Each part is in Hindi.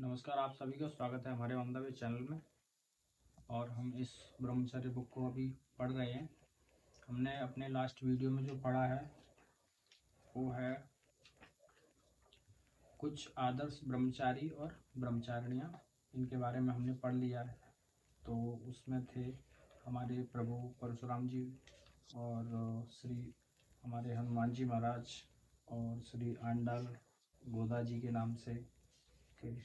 नमस्कार, आप सभी का स्वागत है हमारे ऑन द वे चैनल में। और हम इस ब्रह्मचर्य बुक को अभी पढ़ रहे हैं। हमने अपने लास्ट वीडियो में जो पढ़ा है वो है कुछ आदर्श ब्रह्मचारी और ब्रह्मचारिणियाँ, इनके बारे में हमने पढ़ लिया है। तो उसमें थे हमारे प्रभु परशुराम जी और श्री हमारे हनुमान जी महाराज और श्री आंडाल गोदा जी के नाम से के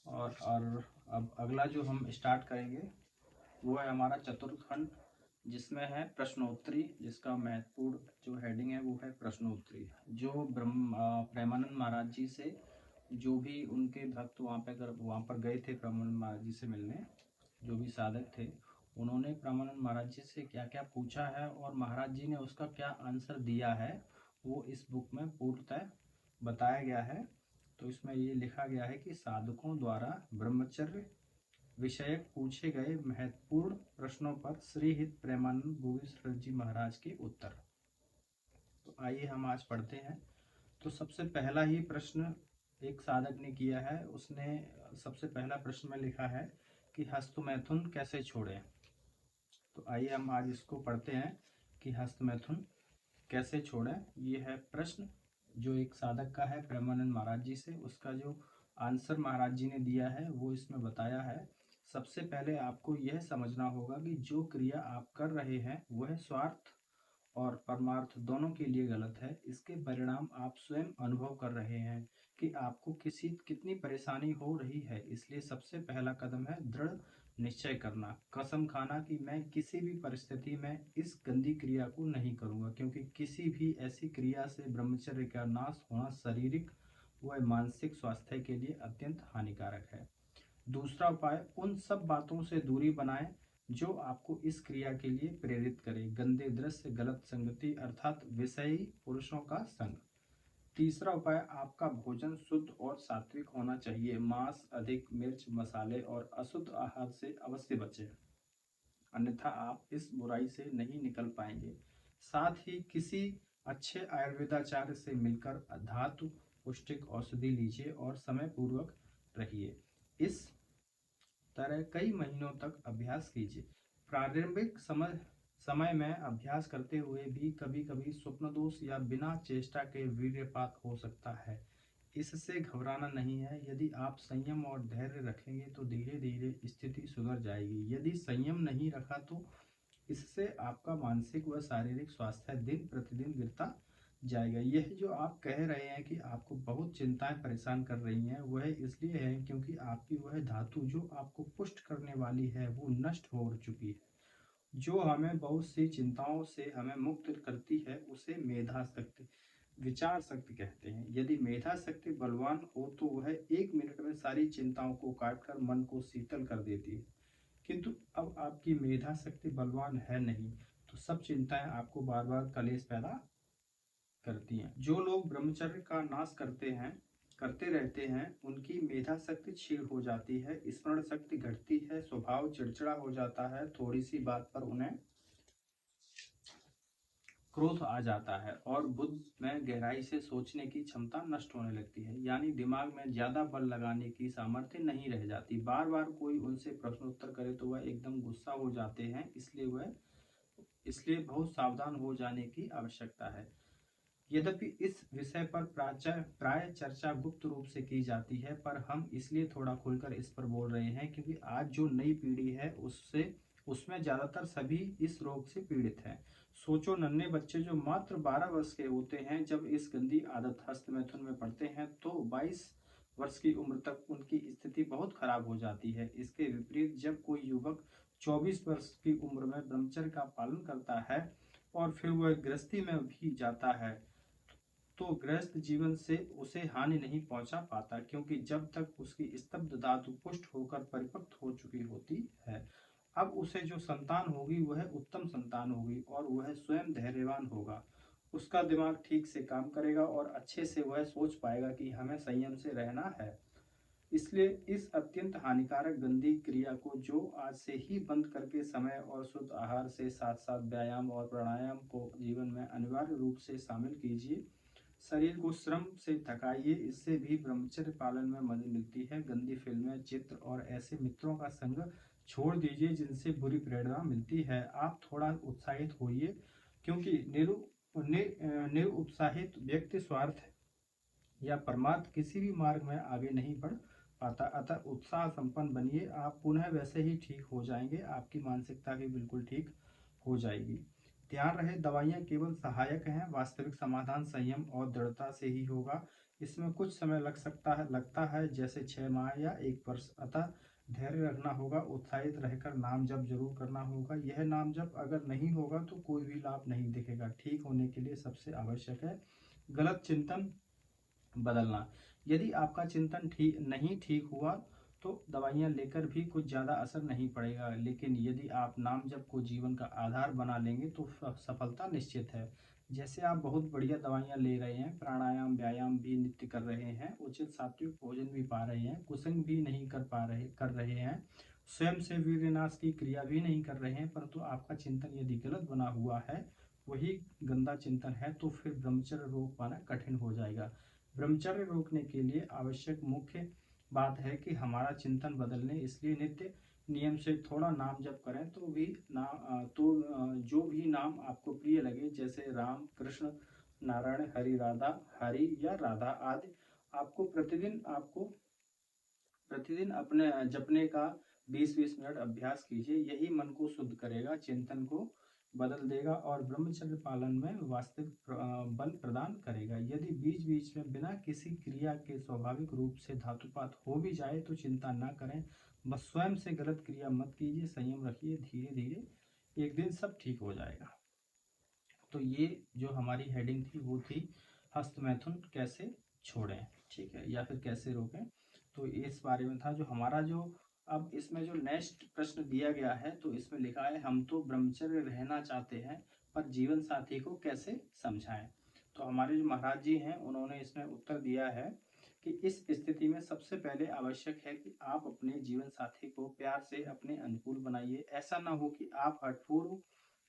और अब अगला जो हम स्टार्ट करेंगे वो है हमारा चतुर्थ खंड, जिसमें है प्रश्नोत्तरी, जिसका महत्वपूर्ण जो हेडिंग है वो है प्रश्नोत्तरी। जो प्रेमानंद महाराज जी से जो भी उनके भक्त वहाँ पर गए थे प्रेमानंद महाराज जी से मिलने, जो भी साधक थे, उन्होंने प्रेमानंद महाराज जी से क्या क्या पूछा है और महाराज जी ने उसका क्या आंसर दिया है, वो इस बुक में पूर्णतः बताया गया है। तो इसमें ये लिखा गया है कि साधकों द्वारा ब्रह्मचर्य विषयक पूछे गए महत्वपूर्ण प्रश्नों पर श्री हित प्रेमानंद गोविंद जी महाराज के उत्तर। तो आइए हम आज पढ़ते हैं। तो सबसे पहला ही प्रश्न एक साधक ने किया है। उसने सबसे पहला प्रश्न में लिखा है कि हस्तमैथुन कैसे छोड़ें। तो आइए हम आज इसको पढ़ते हैं कि हस्तमैथुन कैसे छोड़ें। ये है प्रश्न जो एक साधक का है प्रेमानंद महाराज जी से। उसका जो आंसर महाराज जी ने दिया है वो इसमें बताया है। सबसे पहले आपको यह समझना होगा कि जो क्रिया आप कर रहे हैं वह स्वार्थ और परमार्थ दोनों के लिए गलत है। इसके परिणाम आप स्वयं अनुभव कर रहे हैं कि आपको कितनी परेशानी हो रही है। इसलिए सबसे पहला कदम है दृढ़ निश्चय करना, कसम खाना कि मैं किसी भी परिस्थिति में इस गंदी क्रिया को नहीं करूंगा, क्योंकि किसी भी ऐसी क्रिया से ब्रह्मचर्य का नाश होना शारीरिक व मानसिक स्वास्थ्य के लिए अत्यंत हानिकारक है। दूसरा उपाय, उन सब बातों से दूरी बनाएं जो आपको इस क्रिया के लिए प्रेरित करे। गंदे दृश्य, गलत संगति अर्थात विषयी पुरुषों का संग। तीसरा उपाय, आपका भोजन शुद्ध और सात्विक होना चाहिए। मांस, अधिक मिर्च, मसाले और अशुद्ध आहार से अवश्य बचें, अन्यथा आप इस बुराई से नहीं निकल पाएंगे। साथ ही किसी अच्छे आयुर्वेदाचार्य से मिलकर धातु पुष्टिक औषधि लीजिए और समय पूर्वक रहिए। इस तरह कई महीनों तक अभ्यास कीजिए। प्रारंभिक समय में अभ्यास करते हुए भी कभी कभी स्वप्न दोष या बिना चेष्टा के वीर्यपात हो सकता है। इससे घबराना नहीं है। यदि आप संयम और धैर्य रखेंगे तो धीरे धीरे स्थिति सुधर जाएगी। यदि संयम नहीं रखा तो इससे आपका मानसिक व शारीरिक स्वास्थ्य दिन प्रतिदिन गिरता जाएगा। यह जो आप कह रहे हैं कि आपको बहुत चिंताएं परेशान कर रही हैं, वह इसलिए है क्योंकि आपकी वह धातु जो आपको पुष्ट करने वाली है वो नष्ट हो चुकी है। जो हमें बहुत सी चिंताओं से हमें मुक्त करती है उसे मेधा शक्ति, विचार शक्ति कहते हैं। यदि मेधा शक्ति बलवान हो तो वह 1 मिनट में सारी चिंताओं को काटकर मन को शीतल कर देती है। किंतु अब आपकी मेधा शक्ति बलवान है नहीं, तो सब चिंताएं आपको बार बार कलेश पैदा करती हैं। जो लोग ब्रह्मचर्य का नाश करते रहते हैं, उनकी मेधा शक्ति क्षीण हो जाती है, स्मरण शक्ति घटती है, स्वभाव चिड़चिड़ा हो जाता है, थोड़ी सी बात पर उन्हें क्रोध आ जाता है और बुद्ध में गहराई से सोचने की क्षमता नष्ट होने लगती है। यानी दिमाग में ज्यादा बल लगाने की सामर्थ्य नहीं रह जाती। बार बार कोई उनसे प्रश्नोत्तर करे तो वह एकदम गुस्सा हो जाते हैं। इसलिए बहुत सावधान हो जाने की आवश्यकता है। यद्यपि इस विषय पर प्राय चर्चा गुप्त रूप से की जाती है, पर हम इसलिए थोड़ा खुलकर इस पर बोल रहे हैं क्योंकि आज जो नई पीढ़ी है उसमें ज्यादातर सभी इस रोग से पीड़ित हैं। सोचो, नन्हे बच्चे जो मात्र 12 वर्ष के होते हैं, जब इस गंदी आदत हस्तमैथुन में पड़ते हैं तो 22 वर्ष की उम्र तक उनकी स्थिति बहुत खराब हो जाती है। इसके विपरीत जब कोई युवक 24 वर्ष की उम्र में ब्रह्मचर्य का पालन करता है और फिर वह गृहस्थी में भी जाता है, तो गृहस्थ जीवन से उसे हानि नहीं पहुंचा पाता, क्योंकि जब तक उसकी स्तब्ध धातु पुष्ट होकर परिपक्व हो चुकी होती है। अब उसे जो संतान होगी वह उत्तम संतान होगी और वह स्वयं धैर्यवान होगा। उसका दिमाग ठीक से काम करेगा और अच्छे से वह सोच पाएगा कि हमें संयम से रहना है। इसलिए इस अत्यंत हानिकारक गंदी क्रिया को जो आज से ही बंद करके समय और शुद्ध आहार से साथ साथ व्यायाम और प्राणायाम को जीवन में अनिवार्य रूप से शामिल कीजिए। शरीर को श्रम से थकाइए, इससे भी ब्रह्मचर्य पालन में मदद मिलती है। गंदी फिल्में, चित्र और ऐसे मित्रों का संग छोड़ दीजिए जिनसे बुरी प्रेरणा मिलती है। आप थोड़ा उत्साहित होइए, क्योंकि निरुत्साहित व्यक्ति स्वार्थ या परमार्थ किसी भी मार्ग में आगे नहीं बढ़ पाता। अतः उत्साह संपन्न बनिए, आप पुनः वैसे ही ठीक हो जाएंगे, आपकी मानसिकता भी बिल्कुल ठीक हो जाएगी। ध्यान रहे, दवाइयाँ केवल सहायक हैं, वास्तविक समाधान संयम और दृढ़ता से ही होगा। इसमें कुछ समय लगता है जैसे 6 माह या 1 वर्ष। अतः धैर्य रखना होगा, उत्साहित रहकर नाम जप जरूर करना होगा। यह नाम जप अगर नहीं होगा तो कोई भी लाभ नहीं दिखेगा। ठीक होने के लिए सबसे आवश्यक है गलत चिंतन बदलना। यदि आपका चिंतन ठीक हुआ तो दवाइयाँ लेकर भी कुछ ज़्यादा असर नहीं पड़ेगा, लेकिन यदि आप नाम जप को जीवन का आधार बना लेंगे तो सफलता निश्चित है। जैसे आप बहुत बढ़िया दवाइयाँ ले रहे हैं, प्राणायाम व्यायाम भी नित्य कर रहे हैं, उचित सात्विक भोजन भी पा रहे हैं, कुसंग भी नहीं कर रहे हैं, स्वयं से वीर्यनाश की क्रिया भी नहीं कर रहे हैं, परंतु आपका चिंतन यदि गलत बना हुआ है, वही गंदा चिंतन है, तो फिर ब्रह्मचर्य रोक पाना कठिन हो जाएगा। ब्रह्मचर्य रोकने के लिए आवश्यक मुख्य बात है कि हमारा चिंतन बदलने, इसलिए नित्य नियम से थोड़ा नाम जप करें, जो भी नाम आपको प्रिय लगे, जैसे राम, कृष्ण, नारायण, हरि, राधा, हरि या राधा आदि, आपको प्रतिदिन अपने जपने का 20-20 मिनट अभ्यास कीजिए। यही मन को शुद्ध करेगा, चिंतन को बदल देगा और ब्रह्मचर्य पालन में वास्तविक बल प्रदान करेगा। यदि बीच बीच में बिना किसी क्रिया के स्वाभाविक रूप से धातुपात हो भी जाए तो चिंता न करें, बस स्वयं से गलत क्रिया मत कीजिए, संयम रखिए, धीरे धीरे एक दिन सब ठीक हो जाएगा। तो ये जो हमारी हेडिंग थी वो थी हस्तमैथुन कैसे छोड़ें, ठीक है, या फिर कैसे रोकें। तो इस बारे में था जो हमारा जो अब इसमें जो नेक्स्ट प्रश्न दिया गया है, तो इसमें लिखा है हम तो ब्रह्मचर्य रहना चाहते हैं पर जीवन साथी को कैसे समझाएं। तो हमारे जो महाराज जी हैं उन्होंने इसमें उत्तर दिया है कि इस स्थिति में सबसे पहले आवश्यक है कि आप अपने जीवन साथी को प्यार से अपने अनुकूल बनाइए। ऐसा ना हो कि आप हठपूर्व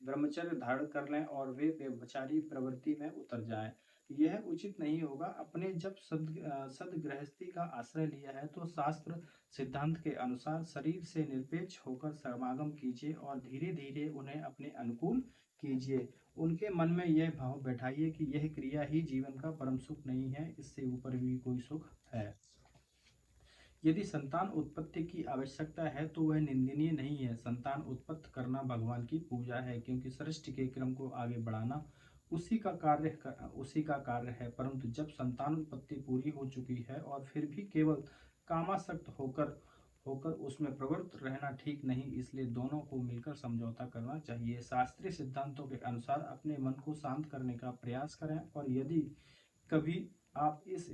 ब्रह्मचर्य धारण कर लें और वे व्यभिचारी प्रवृत्ति में उतर जाएं। यह उचित नहीं होगा। अपने जब सदगृहस्थी का आश्रय लिया है तो शास्त्र सिद्धांत के अनुसार शरीर से निरपेक्ष होकर समागम कीजिए और धीरे धीरे उन्हें अपने अनुकूल कीजिए। उनके मन में यह भाव बैठाइए कि यह क्रिया ही जीवन का परम सुख नहीं है, इससे ऊपर भी कोई सुख है। यदि संतान उत्पत्ति की आवश्यकता है तो वह निंदनीय नहीं है। संतान उत्पत्ति करना भगवान की पूजा है, क्योंकि सृष्टि के क्रम को आगे बढ़ाना उसी का कार्य है। परंतु जब संतान उत्पत्ति पूरी हो चुकी है और फिर भी केवल कामासक्त होकर उसमें प्रवृत्त रहना ठीक नहीं, इसलिए दोनों को मिलकर समझौता करना चाहिए। शास्त्रीय सिद्धांतों के अनुसार अपने मन को शांत करने का प्रयास करें, और यदि कभी आप इस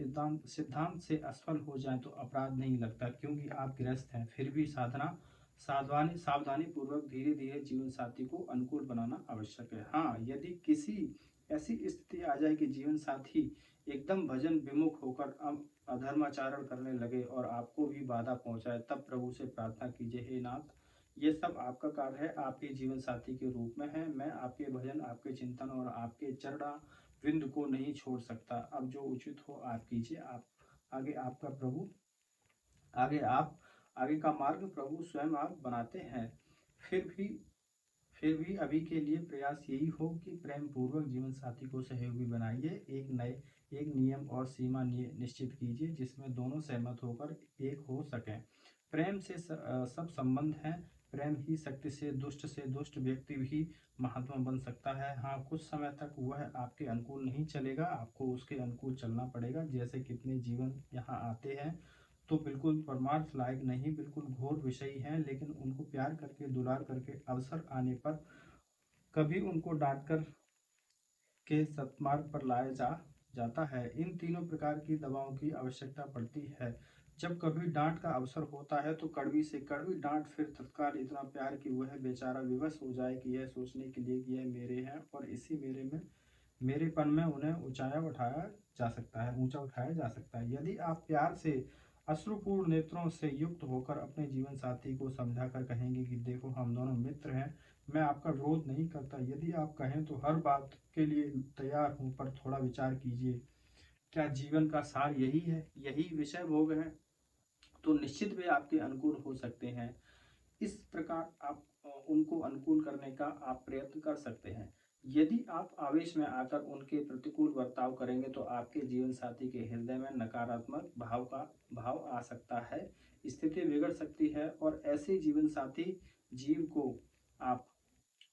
सिद्धांत से असफल हो जाएं तो अपराध नहीं लगता, क्योंकि आप गृहस्थ हैं। फिर भी सावधानी पूर्वक धीरे धीरे जीवन साथी को अनुकूल बनाना आवश्यक है। हाँ, यदि किसी ऐसी स्थिति आ जाए कि जीवन साथी एकदम भजन विमुख होकर अधर्माचरण करने लगे और आपको भी बाधा पहुंचाए, तब प्रभु से प्रार्थना कीजिए, हे नाथ, ये सब आपका कार्य है, आपके जीवन साथी के रूप में है, मैं आपके भजन, आपके चिंतन और आपके चरणा विंद को नहीं छोड़ सकता। अब जो उचित हो आप कीजिए। आगे का मार्ग प्रभु स्वयं आप बनाते हैं। फिर भी अभी के लिए प्रयास यही हो कि प्रेम पूर्वक जीवन साथी को सहयोगी बनाइए। एक नियम और सीमा निश्चित कीजिए जिसमें दोनों सहमत होकर एक हो सकें। प्रेम से सब संबंध हैं। प्रेम ही शक्ति से दुष्ट व्यक्ति भी महात्मा बन सकता है। हाँ, कुछ समय तक वह आपके अनुकूल नहीं चलेगा, आपको उसके अनुकूल चलना पड़ेगा। जैसे कितने जीवन यहाँ आते हैं तो बिल्कुल परमार्थ लायक नहीं, बिल्कुल घोर विषयी हैं, लेकिन उनको प्यार करके दुलार करके अवसर आने पर कभी उनको डांट कर के सत्मार्ग पर लाया जाता है। इन तीनों प्रकार की दवाओं की आवश्यकता पड़ती है। जब कभी डांट का अवसर होता है तो कड़वी से कड़वी डांट, फिर तत्काल इतना प्यार कि वह बेचारा विवश हो जाए कि यह सोचने के लिए कि यह मेरे हैं और इसी मेरेपन में उन्हें ऊंचा उठाया जा सकता है। यदि आप प्यार से अश्रुपूर्ण नेत्रों से युक्त होकर अपने जीवन साथी को समझा कर कहेंगे कि देखो, हम दोनों मित्र हैं, मैं आपका विरोध नहीं करता, यदि आप कहें तो हर बात के लिए तैयार हूँ, पर थोड़ा विचार कीजिए। क्या जीवन का सार यही है, यही विषय भोग है, तो निश्चित वे आपके अनुकूल हो सकते हैं। इस प्रकार आप उनको अनुकूल करने का आप प्रयत्न कर सकते हैं। यदि आप आवेश में आकर उनके प्रतिकूल बर्ताव करेंगे तो आपके जीवन साथी के हृदय में नकारात्मक भाव आ सकता है, स्थिति बिगड़ सकती है और ऐसे जीवन साथी जीव को आप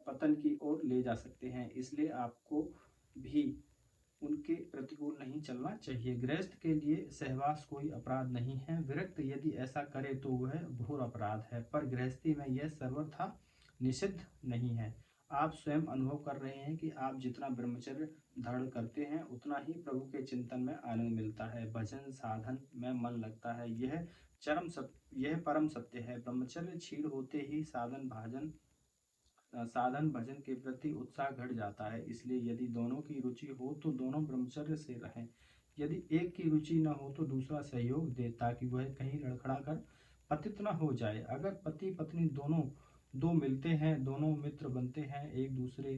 पतन की ओर ले जा सकते हैं। इसलिए आपको भी उनके प्रतिकूल नहीं चलना चाहिए। गृहस्थ के लिए सहवास कोई अपराध नहीं है, विरक्त यदि ऐसा करे तो वह घोर अपराध है, पर गृहस्थी में यह सर्वथा निषिद्ध नहीं है। आप स्वयं अनुभव कर रहे हैं कि आप जितना ब्रह्मचर्य धारण करते हैं उतना ही प्रभु के चिंतन में आनंद मिलता है, भजन साधन में मन लगता है। यह परम सत्य है। ब्रह्मचर्य क्षीण होते ही साधन भजन के प्रति उत्साह घट जाता है। इसलिए यदि दोनों की रुचि हो तो दोनों ब्रह्मचर्य से रहें। यदि एक की रुचि न हो तो दूसरा सहयोग दे, ताकि वह कहीं लड़खड़ा कर पतित न हो जाए। अगर पति पत्नी दोनों दो मिलते हैं, दोनों मित्र बनते हैं, एक दूसरे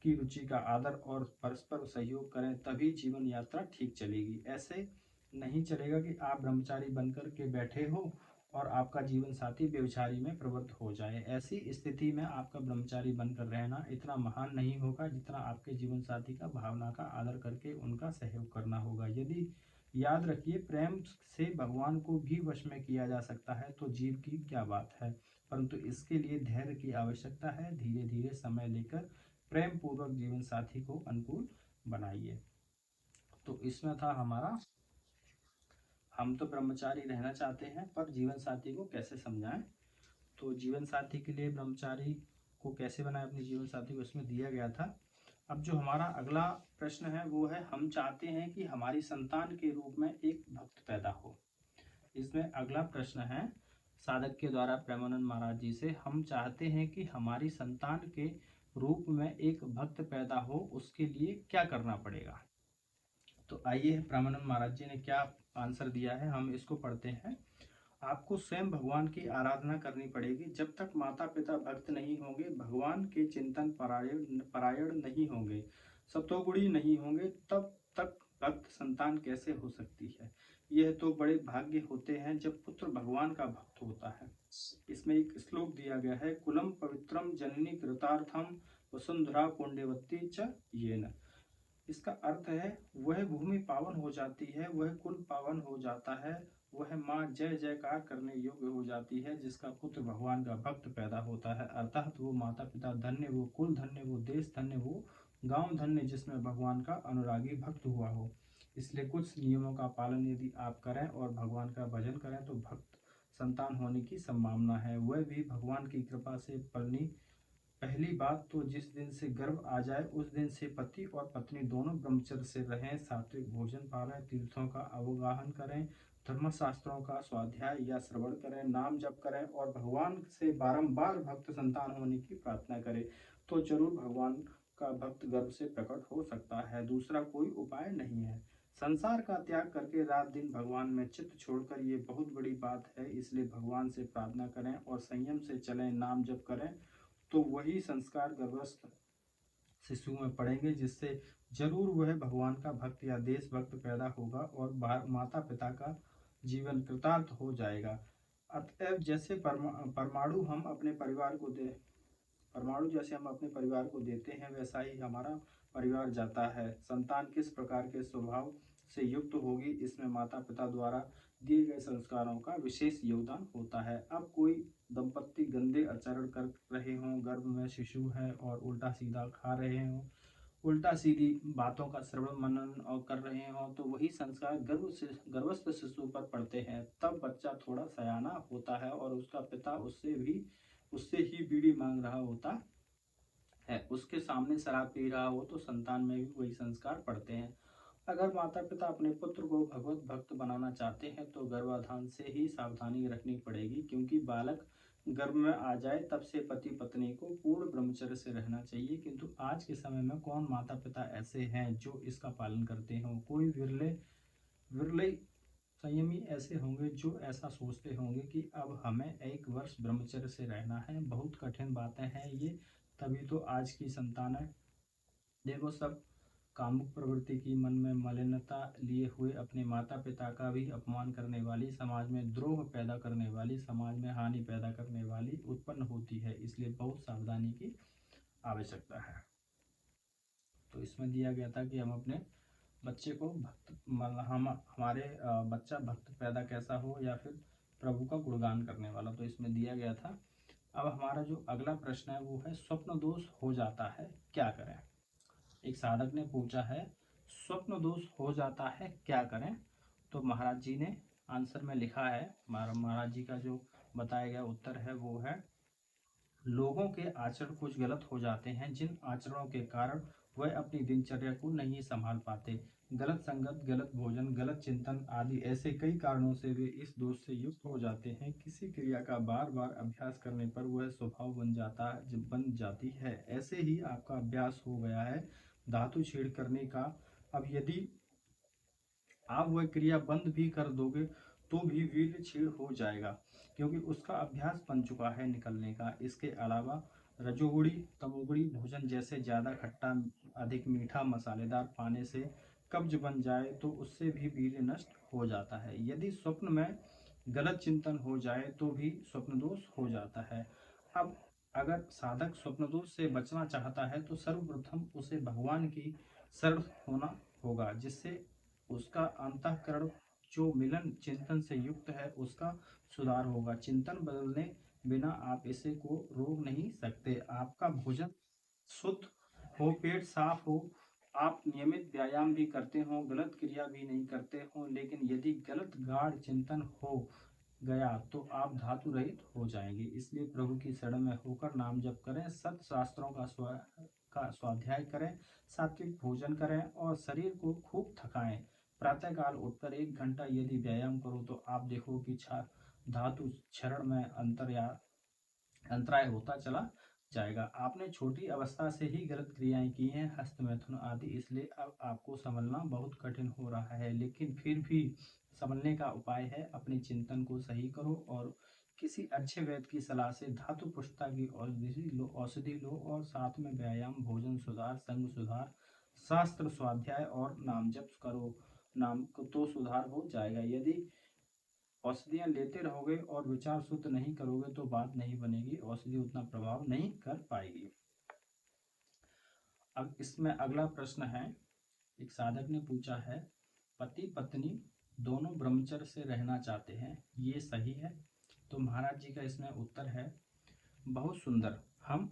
की रुचि का आदर और परस्पर सहयोग करें, तभी जीवन यात्रा ठीक चलेगी। ऐसे नहीं चलेगा कि आप ब्रह्मचारी बनकर के बैठे हो और आपका जीवन साथी व्यभिचारी में प्रवृत्त हो जाए। ऐसी स्थिति में आपका ब्रह्मचारी बनकर रहना इतना महान नहीं होगा जितना आपके जीवन साथी का भावना का आदर करके उनका सहयोग करना होगा। यदि याद रखिए, प्रेम से भगवान को भी वश में किया जा सकता है तो जीव की क्या बात है, परंतु इसके लिए धैर्य की आवश्यकता है। धीरे धीरे समय लेकर प्रेम पूर्वक जीवन साथी को अनुकूल बनाइए। तो इसमें था हमारा, हम तो ब्रह्मचारी रहना चाहते हैं पर जीवन साथी को कैसे समझाएं। तो जीवन साथी के लिए ब्रह्मचारी को कैसे बनाए अपने जीवन साथी को, इसमें दिया गया था। अब जो हमारा अगला प्रश्न है वो है, हम चाहते हैं कि हमारी संतान के रूप में एक भक्त पैदा हो। इसमें अगला प्रश्न है साधक के द्वारा प्रेमानंद महाराज जी से, हम चाहते हैं कि हमारी संतान के रूप में एक भक्त पैदा हो, उसके लिए क्या करना पड़ेगा। तो आइए प्रेमानंद महाराज जी ने क्या आंसर दिया है, हम इसको पढ़ते हैं। आपको स्वयं भगवान की आराधना करनी पड़ेगी। जब तक माता पिता भक्त नहीं होंगे, भगवान के चिंतन परायण नहीं होंगे, सतोगुणी नहीं होंगे, तब तक भक्त संतान कैसे हो सकती है। यह तो बड़े भाग्य होते हैं जब पुत्र भगवान का भक्त होता है। इसमें एक श्लोक दिया गया है, कुलम पवित्रम जननी कृतार्थम वसुंधरा पुण्यवती च येन। इसका अर्थ है, वह भूमि पावन हो जाती है, वह कुल पावन हो जाता है, वह माँ जय जयकार करने योग्य हो जाती है जिसका पुत्र भगवान का भक्त पैदा होता है। अर्थात वो माता पिता धन्य, वो कुल धन्य, वो देश धन्य, वो गांव धन्य जिसमें भगवान का अनुरागी भक्त हुआ हो। इसलिए कुछ नियमों का पालन यदि आप करें और भगवान का भजन करें तो भक्त संतान होने की संभावना है, वह भी भगवान की कृपा से पलनी। पहली बात तो जिस दिन से गर्भ आ जाए उस दिन से पति और पत्नी दोनों ब्रह्मचर्य से रहें, सात्विक भोजन पालें, तीर्थों का अवगाहन करें, धर्मशास्त्रों का स्वाध्याय या श्रवण करें, नाम जप करें और भगवान से बारंबार भक्त संतान होने की प्रार्थना करें, तो जरूर भगवान का भक्त गर्भ से प्रकट हो सकता है। दूसरा कोई उपाय नहीं है। संसार का त्याग करके रात दिन भगवान में चित्त छोड़कर ये बहुत बड़ी बात है। इसलिए भगवान से प्रार्थना करें और संयम से चलें, नाम जप करें, तो वही संस्कार गर्भस्थ शिशु में पड़ेंगे जिससे जरूर वह भगवान का भक्त या देशभक्त पैदा होगा और माता पिता का जीवन कृतार्थ हो जाएगा। अतएव जैसे परमाणु हम अपने परिवार को देते हैं, वैसा ही हमारा परिवार जाता है। संतान किस प्रकार के स्वभाव से युक्त होगी, इसमें माता पिता द्वारा दिए गए संस्कारों का विशेष योगदान होता है। अब कोई दंपत्ति गंदे आचरण कर रहे हों, गर्भ में शिशु है और उल्टा सीधा खा रहे हों, उल्टा सीधी बातों का श्रवण मनन और कर रहे हों, तो वही संस्कार गर्भस्थ शिशु पर पड़ते हैं। तब बच्चा थोड़ा सयाना होता है और उसका पिता उससे ही बीड़ी मांग रहा होता है। उसके सामने शराब पी रहा हो तो संतान में भी वही संस्कार पड़ते हैं। अगर माता पिता अपने पुत्र को भगवत भक्त बनाना चाहते हैं तो गर्भाधान से ही सावधानी रखनी पड़ेगी, क्योंकि बालक गर्भ में आ जाए तब से पति पत्नी को पूर्ण ब्रह्मचर्य से रहना चाहिए। किंतु आज के समय में कौन माता पिता ऐसे हैं जो इसका पालन करते हों। कोई विरले संयमी ऐसे होंगे जो ऐसा सोचते होंगे कि अब हमें 1 वर्ष ब्रह्मचर्य से रहना है। बहुत कठिन बातें हैं ये, तभी तो आज की संतानें देखो सब कामुक प्रवृत्ति की, मन में मलिनता लिए हुए, अपने माता पिता का भी अपमान करने वाली, समाज में द्रोह पैदा करने वाली, समाज में हानि पैदा करने वाली उत्पन्न होती है। इसलिए बहुत सावधानी की आवश्यकता है। तो इसमें दिया गया था कि हम अपने बच्चे को भक्त हम हमारे बच्चा भक्त पैदा कैसा हो या फिर प्रभु का गुणगान करने वाला, तो इसमें दिया गया था। अब हमारा जो अगला प्रश्न है वो है स्वप्न दोष हो जाता है क्या करें। एक साधक ने पूछा है स्वप्न दोष हो जाता है क्या करें। तो महाराज जी ने आंसर में लिखा है, महाराज जी का जो बताया गया उत्तर है वो है, लोगों के आचरण कुछ गलत हो जाते हैं जिन आचरणों के कारण वह अपनी दिनचर्या को नहीं संभाल पाते। गलत संगत, गलत भोजन, गलत चिंतन आदि ऐसे कई कारणों से वे इस दोष से युक्त हो जाते हैं। किसी क्रिया का बार बार अभ्यास करने पर वह स्वभाव बन जाती है। ऐसे ही आपका अभ्यास हो गया है धातु छेड़ करने का। अब यदि आप वह क्रिया बंद भी कर दोगे तो भी वीर्य छीड़ हो जाएगा, क्योंकि उसका अभ्यास बन चुका है निकलने का। इसके अलावा रजोगुणी तमोगुणी भोजन जैसे ज़्यादा खट्टा, अधिक मीठा, मसालेदार पाने से कब्ज बन जाए तो उससे भी वीर्य नष्ट हो जाता है। यदि स्वप्न में गलत चिंतन हो जाए तो भी स्वप्न दोष हो जाता है। अब अगर साधक स्वप्न दोष से बचना चाहता है तो सर्वप्रथम उसे भगवान की शरण होना होगा, जिससे उसका अंतःकरण जो मिलन चिंतन से युक्त है उसका सुधार होगा। चिंतन बदलने बिना आप इसे को रोक नहीं सकते। आपका भोजन शुद्ध हो, पेट साफ हो, आप नियमित व्यायाम भी करते हो, गलत क्रिया भी नहीं करते हो, लेकिन यदि गलत गाढ़ चिंतन हो गया तो आप धातु रहित हो जाएंगे। इसलिए प्रभु की शरण में होकर नाम जप करें, सत्य शास्त्रों का स्वाध्याय करें, सात्विक भोजन करें और शरीर को खूब थकाएं। प्रातःकाल उठकर 1 घंटा यदि व्यायाम करो तो आप देखो कि धातु क्षरण में अंतराय होता चला जाएगा। आपने छोटी अवस्था से ही गलत क्रियाएं की हैं, हस्त मैथुन आदि, इसलिए अब आपको संभलना बहुत कठिन हो रहा है। लेकिन फिर भी संभलने का उपाय है, अपने चिंतन को सही करो और किसी अच्छे वैद्य की सलाह से धातु पुष्टता की औषधि लो और साथ में व्यायाम, भोजन सुधार, संग सुधार, शास्त्र स्वाध्याय और नाम जप करो। नाम को तो सुधार हो जाएगा। यदि औषधियाँ लेते रहोगे और विचार शुद्ध नहीं करोगे तो बात नहीं बनेगी, औषधि उतना प्रभाव नहीं कर पाएगी। अब इसमें अगला प्रश्न है, एक साधक ने पूछा है पति पत्नी दोनों ब्रह्मचर्य से रहना चाहते हैं, ये सही है? तो महाराज जी का इसमें उत्तर है, बहुत सुंदर। हम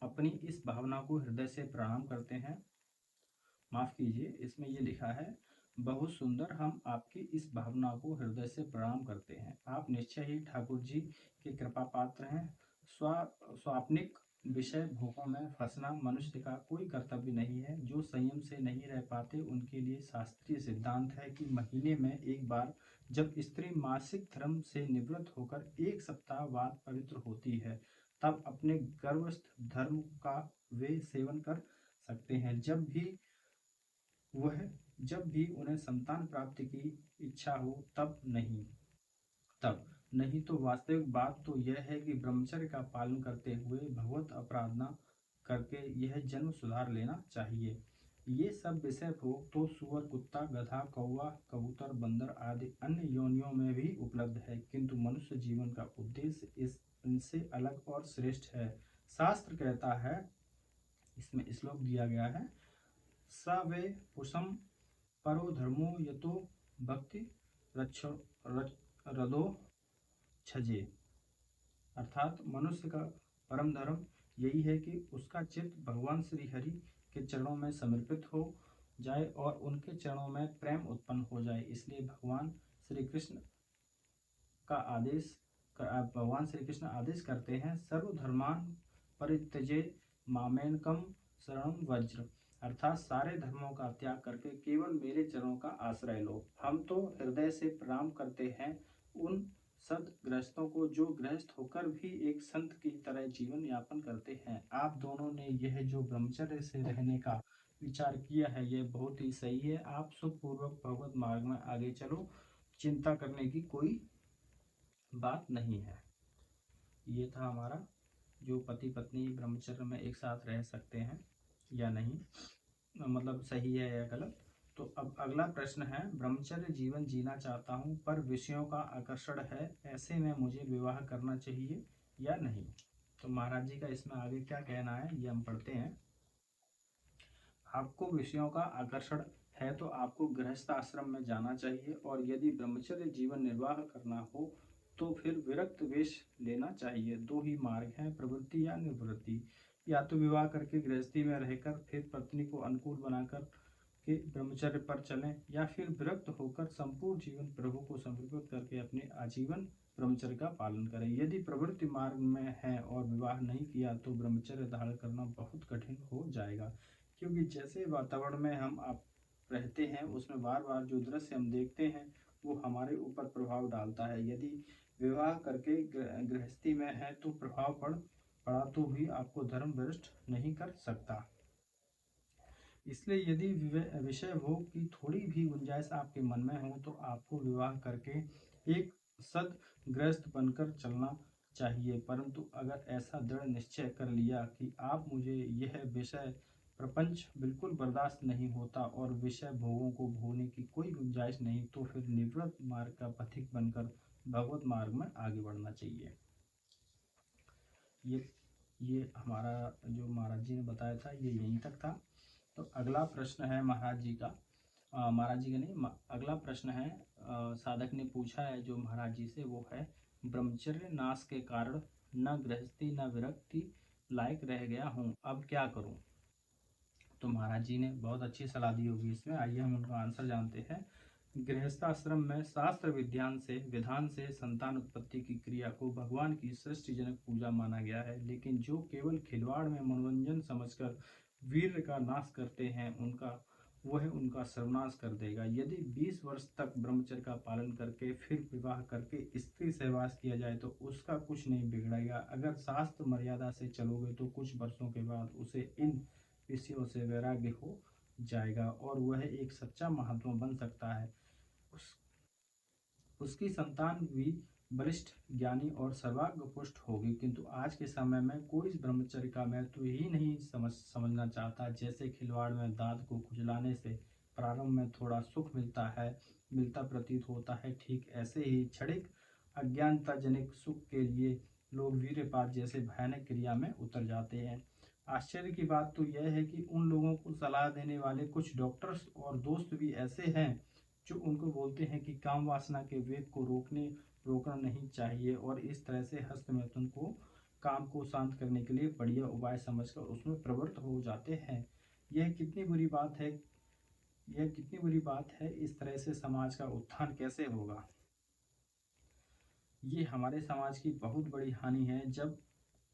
अपनी इस भावना को हृदय से प्रणाम करते हैं। माफ कीजिए, इसमें ये लिखा है बहुत सुंदर, हम आपकी इस भावना को हृदय से प्रणाम करते हैं। आप निश्चय ही ठाकुर जी के कृपा पात्र हैं। स्वाप्निक विषय भोगों में फंसना मनुष्य का कोई कर्तव्य नहीं है। जो संयम से नहीं रह पाते उनके लिए शास्त्रीय सिद्धांत है कि महीने में एक बार जब स्त्री मासिक धर्म से निवृत्त होकर 1 सप्ताह बाद पवित्र होती है तब अपने गर्भस्थ धर्म का वे सेवन कर सकते हैं। जब भी उन्हें संतान प्राप्ति की इच्छा हो तब नहीं तो वास्तविक बात तो यह है कि ब्रह्मचर्य का पालन करते हुए भगवत आराधना करके यह जन्म सुधार लेना चाहिए। ये सब विषय भोग तो सुअर, कुत्ता, गधा, कौवा, कबूतर, बंदर आदि अन्य योनियों में भी उपलब्ध है, किंतु मनुष्य जीवन का उद्देश्य इनसे अलग और श्रेष्ठ है। शास्त्र कहता है, इसमें श्लोक दिया गया है, स वे पुषम परो धर्मो यतो भक्ति रदो छजे, अर्थात मनुष्य का परम धर्म यही है कि उसका चित्त भगवान श्री हरि के चरणों में समर्पित हो जाए और उनके चरणों में प्रेम उत्पन्न हो जाए। इसलिए भगवान श्री कृष्ण आदेश करते हैं, सर्वधर्मान परित्यजे मामेकम शरणं व्रज, अर्थात सारे धर्मों का त्याग करके केवल मेरे चरणों का आश्रय लो। हम तो हृदय से प्रणाम करते हैं उन संत गृहस्थों को जो गृहस्थ होकर भी एक संत की तरह जीवन यापन करते हैं। आप दोनों ने यह जो ब्रह्मचर्य से रहने का विचार किया है यह बहुत ही सही है। आप सुखपूर्वक भगवत मार्ग में आगे चलो, चिंता करने की कोई बात नहीं है। ये था हमारा जो पति पत्नी ब्रह्मचर्य में एक साथ रह सकते हैं या नहीं। मतलब सही है या गलत। तो अब अगला प्रश्न है, ब्रह्मचर्य जीवन जीना चाहता हूँ पर विषयों का आकर्षण है, ऐसे में मुझे विवाह करना चाहिए या नहीं। तो महाराज जी का इसमें आगे क्या कहना है ये हम पढ़ते हैं। आपको विषयों का आकर्षण है तो आपको गृहस्थ आश्रम में जाना चाहिए, और यदि ब्रह्मचर्य जीवन निर्वाह करना हो तो फिर विरक्त वेश लेना चाहिए। दो ही मार्ग हैं, प्रवृत्ति या निवृत्ति। या तो विवाह करके गृहस्थी में रहकर फिर पत्नी को अनुकूल बनाकर के ब्रह्मचर्य पर चलें, या फिर विरक्त होकर संपूर्ण जीवन प्रभु को समर्पित करके अपने आजीवन ब्रह्मचर्य का पालन करें। यदि प्रवृत्ति मार्ग में है और विवाह नहीं किया तो ब्रह्मचर्य धारण करना बहुत कठिन हो जाएगा, क्योंकि जैसे वातावरण में हम आप रहते हैं उसमें बार बार जो दृश्य हम देखते हैं वो हमारे ऊपर प्रभाव डालता है। यदि विवाह करके गृहस्थी में है तो प्रभाव पड़ा तो भी आपको धर्म भ्रष्ट नहीं कर सकता। इसलिए यदि विषय भोग की थोड़ी भी गुंजाइश आपके मन में हो तो आपको विवाह करके एक सद गृहस्थ बनकर चलना चाहिए। परंतु अगर ऐसा दृढ़ निश्चय कर लिया कि आप मुझे यह विषय प्रपंच बिल्कुल बर्दाश्त नहीं होता और विषय भोगों को भोगने की कोई गुंजाइश नहीं, तो फिर निवृत्त मार्ग का पथिक बनकर भगवत मार्ग में आगे बढ़ना चाहिए। ये हमारा जो महाराज जी ने बताया था ये यहीं तक था। तो अगला प्रश्न है महाराज जी का, महाराज जी का नहीं, अगला प्रश्न है साधक ने पूछा है जो महाराज जी से, वो है ब्रह्मचर्य नाश के कारण न गृहस्थी न विरक्ति लायक रह गया हूँ, अब क्या करूँ। तो महाराज जी ने बहुत अच्छी सलाह दी होगी इसमें, आइए हम उनका आंसर जानते हैं। गृहस्थाश्रम में शास्त्र विधान से संतान उत्पत्ति की क्रिया को भगवान की सृष्टिजनक पूजा माना गया है, लेकिन जो केवल खिलवाड़ में मनोरंजन समझकर वीर का नाश करते हैं वह उनका सर्वनाश कर देगा। यदि 20 वर्ष तक ब्रह्मचर्य का पालन करके फिर विवाह करके स्त्री सहवास किया जाए तो उसका कुछ नहीं बिगड़ेगा। अगर शास्त्र मर्यादा से चलोगे तो कुछ वर्षों के बाद उसे इन विषयों से वैराग्य हो जाएगा और वह एक सच्चा महात्मा बन सकता है। उस उसकी संतान भी बलिष्ठ, ज्ञानी और सर्वांग पुष्ट होगी। किंतु आज के समय में कोई इस ब्रह्मचर्य का महत्व ही नहीं समझना चाहता। जैसे खिलवाड़ में दांत को खुजलाने से प्रारंभ में थोड़ा सुख मिलता प्रतीत होता है, ठीक ऐसे ही क्षणिक अज्ञानताजनिक सुख के लिए लोग वीर्यपात जैसे भयानक क्रिया में उतर जाते हैं। आश्चर्य की बात तो यह है कि उन लोगों को सलाह देने वाले कुछ डॉक्टर्स और दोस्त भी ऐसे हैं जो उनको बोलते हैं कि काम वासना के वेग को रोकना नहीं चाहिए, और इस तरह से हस्त मैथुन को काम को शांत करने के लिए बढ़िया उपाय समझकर उसमें प्रवृत्त हो जाते हैं। यह कितनी बुरी बात है, यह कितनी बुरी बात है। इस तरह से समाज का उत्थान कैसे होगा। ये हमारे समाज की बहुत बड़ी हानि है। जब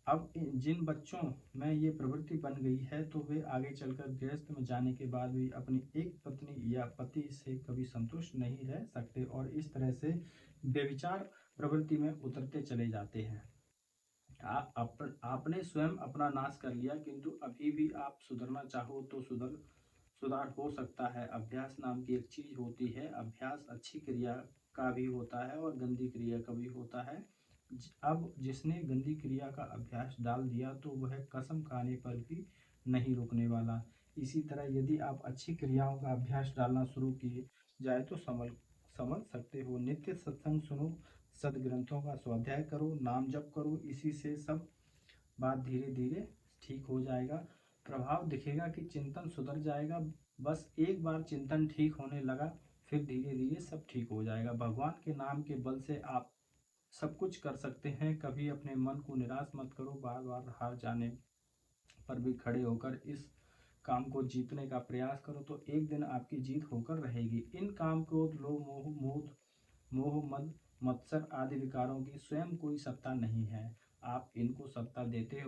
अब जिन बच्चों में ये प्रवृत्ति बन गई है तो वे आगे चलकर गृहस्थ में जाने के बाद भी अपनी एक पत्नी या पति से कभी संतुष्ट नहीं रह सकते और इस तरह से व्यभिचार प्रवृत्ति में उतरते चले जाते हैं। आपने स्वयं अपना नाश कर लिया, किंतु अभी भी आप सुधरना चाहो तो सुधार हो सकता है। अभ्यास नाम की एक चीज होती है। अभ्यास अच्छी क्रिया का भी होता है और गंदी क्रिया का भी होता है। अब जिसने गंदी क्रिया का अभ्यास डाल दिया तो वह कसम खाने पर भी नहीं रुकने वाला। इसी तरह यदि आप अच्छी क्रियाओं का अभ्यास डालना शुरू किए जाए तो समझ सकते हो। नित्य सत्संग सुनो, सदग्रंथों का स्वाध्याय करो, नाम जप करो, इसी से सब बात धीरे धीरे ठीक हो जाएगा। प्रभाव दिखेगा कि चिंतन सुधर जाएगा। बस एक बार चिंतन ठीक होने लगा फिर धीरे धीरे सब ठीक हो जाएगा। भगवान के नाम के बल से आप सब कुछ कर सकते हैं। कभी अपने मन को निराश मत करो। बार बार हार जाने पर भी खड़े होकर इस काम को जीतने का प्रयास करो तो एक दिन आपकी जीत होकर रहेगी। इन काम क्रोध लोभ मोह मद मत्सर आदि विकारों की स्वयं कोई सत्ता नहीं है। आप इनको सत्ता देते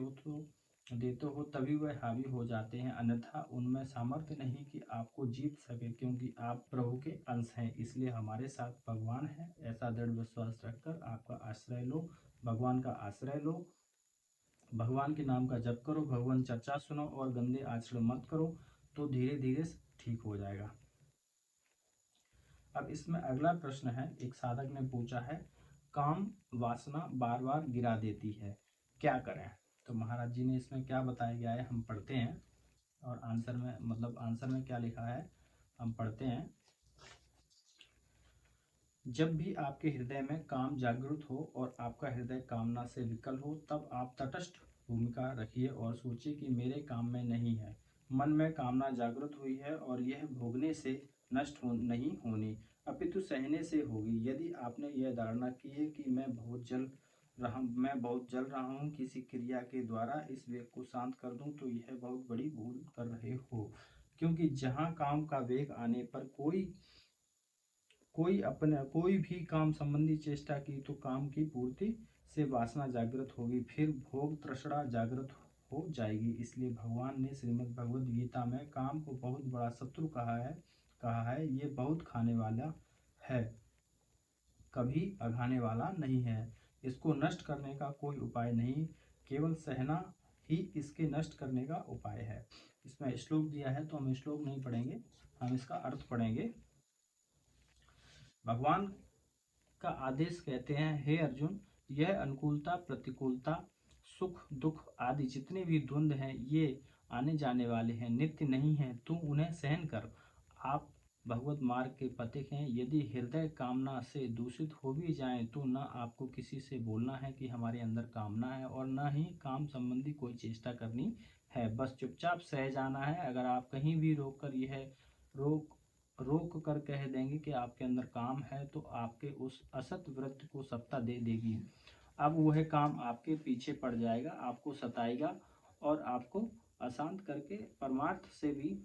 हो तभी वह हावी हो जाते हैं, अन्यथा उनमें सामर्थ्य नहीं कि आपको जीत सके, क्योंकि आप प्रभु के अंश हैं। इसलिए हमारे साथ भगवान है, ऐसा दृढ़ विश्वास रखकर आपका आश्रय लो, भगवान का आश्रय लो, भगवान के नाम का जप करो, भगवान चर्चा सुनो और गंदे आचरण मत करो, तो धीरे धीरे ठीक हो जाएगा। अब इसमें अगला प्रश्न है, एक साधक ने पूछा है, काम वासना बार बार गिरा देती है, क्या करें। तो महाराज जी ने इसमें क्या बताया गया है हम पढ़ते हैं। और आंसर में मतलब आंसर में क्या लिखा है हम पढ़ते हैं। जब भी आपके हृदय में काम जागृत हो और आपका हृदय कामना से विकल हो, तब आप तटस्थ भूमिका रखिए और सोचिए कि मेरे काम में नहीं है। मन में कामना जागृत हुई है और यह भोगने से नहीं होनी, अपितु सहने से होगी। यदि आपने यह धारणा की है कि मैं बहुत जल रहा हूँ किसी क्रिया के द्वारा इस वेग को शांत कर दूं, तो यह बहुत बड़ी भूल कर रहे हो, क्योंकि जहाँ काम का वेग आने पर कोई भी काम संबंधी चेष्टा की तो काम की पूर्ति से वासना जागृत होगी, फिर भोग तृष्णा जागृत हो जाएगी। इसलिए भगवान ने श्रीमद् भगवद गीता में काम को बहुत बड़ा शत्रु कहा है, ये बहुत खाने वाला है, कभी अघाने वाला नहीं है। इसको नष्ट करने का कोई उपाय नहीं, केवल सहना ही इसके नष्ट करने का उपाय है। इसमें श्लोक दिया है तो हम श्लोक नहीं पढ़ेंगे, हम इसका अर्थ पढ़ेंगे। भगवान का आदेश कहते हैं, हे अर्जुन, यह अनुकूलता प्रतिकूलता सुख दुख आदि जितने भी द्वंद्व हैं ये आने जाने वाले हैं, नित्य नहीं हैं, तू उन्हें सहन कर। आप भगवत मार्ग के पथिक हैं। यदि हृदय कामना से दूषित हो भी जाए तो न आपको किसी से बोलना है कि हमारे अंदर कामना है और न ही काम संबंधी कोई चेष्टा करनी है, बस चुपचाप सह जाना है। अगर आप कहीं भी रोक कर कह देंगे कि आपके अंदर काम है तो आपके उस असत वृत्ति को सत्ता दे देगी। अब वह काम आपके पीछे पड़ जाएगा, आपको सताएगा और आपको अशांत करके परमार्थ से भी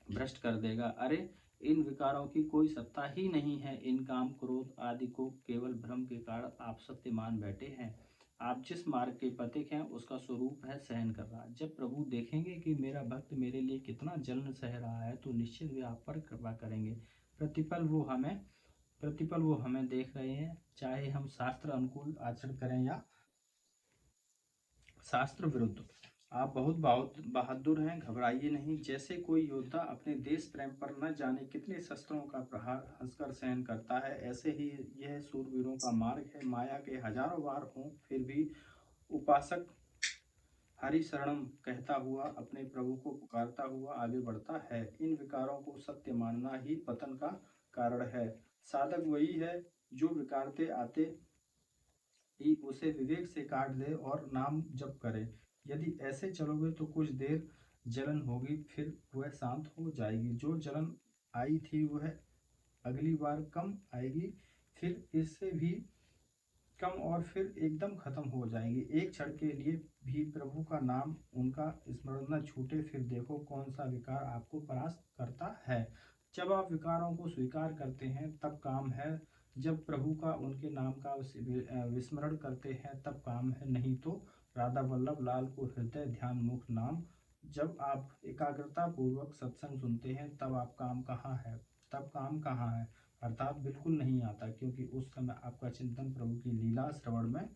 भ्रष्ट कर देगा। अरे इन विकारों की कोई सत्ता ही नहीं है, इन काम क्रोध आदि को केवल भ्रम के कारण आप सत्य मान बैठे हैं। आप जिस मार्ग के पथिक हैं उसका स्वरूप है सहन करना। जब प्रभु देखेंगे कि मेरा भक्त मेरे लिए कितना जलन सह रहा है तो निश्चित वे आप पर कृपा करेंगे। प्रतिपल वो हमें देख रहे हैं, चाहे हम शास्त्र अनुकूल आचरण करें या शास्त्र विरुद्ध। आप बहुत बहादुर हैं, घबराइए नहीं। जैसे कोई योद्धा अपने देश प्रेम पर न जाने कितने शस्त्रों का प्रहार हंसकर सहन करता है, ऐसे ही यह सूरवीरों का मार्ग है। माया के हजारों बार हों फिर भी उपासक हरि शरणम कहता हुआ अपने प्रभु को पुकारता हुआ आगे बढ़ता है। इन विकारों को सत्य मानना ही पतन का कारण है। साधक वही है जो विकारते आते ही उसे विवेक से काट दे और नाम जप करे। यदि ऐसे चलोगे तो कुछ देर जलन होगी, फिर वह शांत हो जाएगी। जो जलन आई थी वह अगली बार कम आएगी, फिर इससे भी कम और फिर एकदम खत्म हो जाएगी। एक क्षण के लिए भी प्रभु का नाम उनका स्मरण न छूटे, फिर देखो कौन सा विकार आपको परास्त करता है। जब आप विकारों को स्वीकार करते हैं तब काम है, जब प्रभु का उनके नाम का विस्मरण करते हैं तब काम है, नहीं तो राधा वल्लभ लाल को हृदय ध्यान मुख नाम। जब आप एकाग्रता पूर्वक सत्संग सुनते हैं तब काम कहाँ है, अर्थात बिल्कुल नहीं आता, क्योंकि उस समय आपका चिंतन प्रभु की लीला श्रवण में,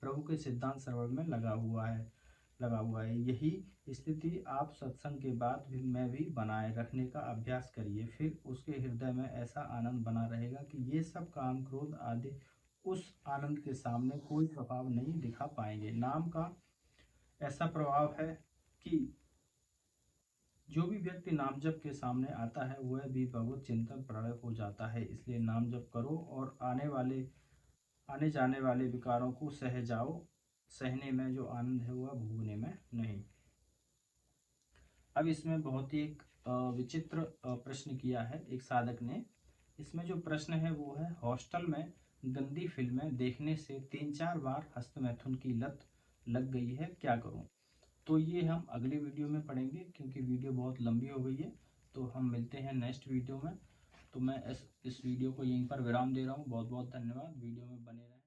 प्रभु के सिद्धांत श्रवण में लगा हुआ है। यही स्थिति आप सत्संग के बाद में भी बनाए रखने का अभ्यास करिए, फिर उसके हृदय में ऐसा आनंद बना रहेगा कि ये सब काम क्रोध आदि उस आनंद के सामने कोई प्रभाव नहीं दिखा पाएंगे। नाम का ऐसा प्रभाव है कि जो भी व्यक्ति नाम जप के सामने आता है वह भी भगवत चिंतन प्रलय हो जाता है। इसलिए नाम जप करो और आने जाने वाले विकारों को सह जाओ। सहने में जो आनंद है वह भोगने में नहीं। अब इसमें बहुत ही एक विचित्र प्रश्न किया है एक साधक ने। इसमें जो प्रश्न है वो है, हॉस्टल में गंदी फिल्में देखने से 3-4 बार हस्तमैथुन की लत लग गई है, क्या करूं? तो ये हम अगले वीडियो में पढ़ेंगे, क्योंकि वीडियो बहुत लंबी हो गई है। तो हम मिलते हैं नेक्स्ट वीडियो में। तो मैं इस वीडियो को यहीं पर विराम दे रहा हूँ। बहुत बहुत धन्यवाद, वीडियो में बने रहें।